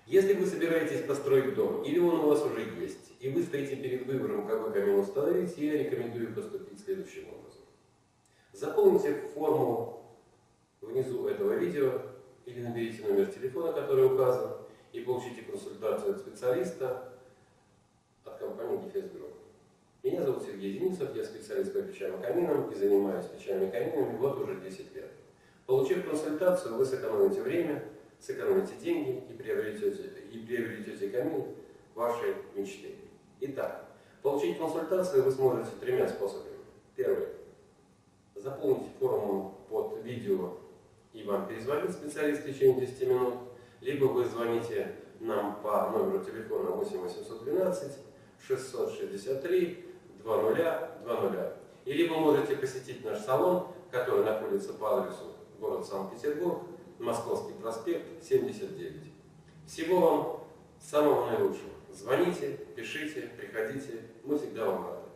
Если вы собираетесь построить дом, или он у вас уже есть, и вы стоите перед выбором, какой камин установить, я рекомендую поступить следующим образом. Заполните форму внизу этого видео, или наберите номер телефона, который указан, и получите консультацию от специалиста от компании Defense Group. Меня зовут Сергей Денисов, я специалист по печам и каминам и занимаюсь печами и каминами вот уже 10 лет. Получив консультацию, вы сэкономите время, сэкономите деньги и приобретете камин вашей мечты. Итак, получить консультацию вы сможете тремя способами. Первый. Заполните форму под видео, и вам перезвонит специалист в течение 10 минут. Либо вы звоните нам по номеру телефона 8 812 663 2020. И либо можете посетить наш салон, который находится по адресу город Санкт-Петербург, Московский проспект, 79. Всего вам самого наилучшего. Звоните, пишите, приходите, мы всегда вам рады.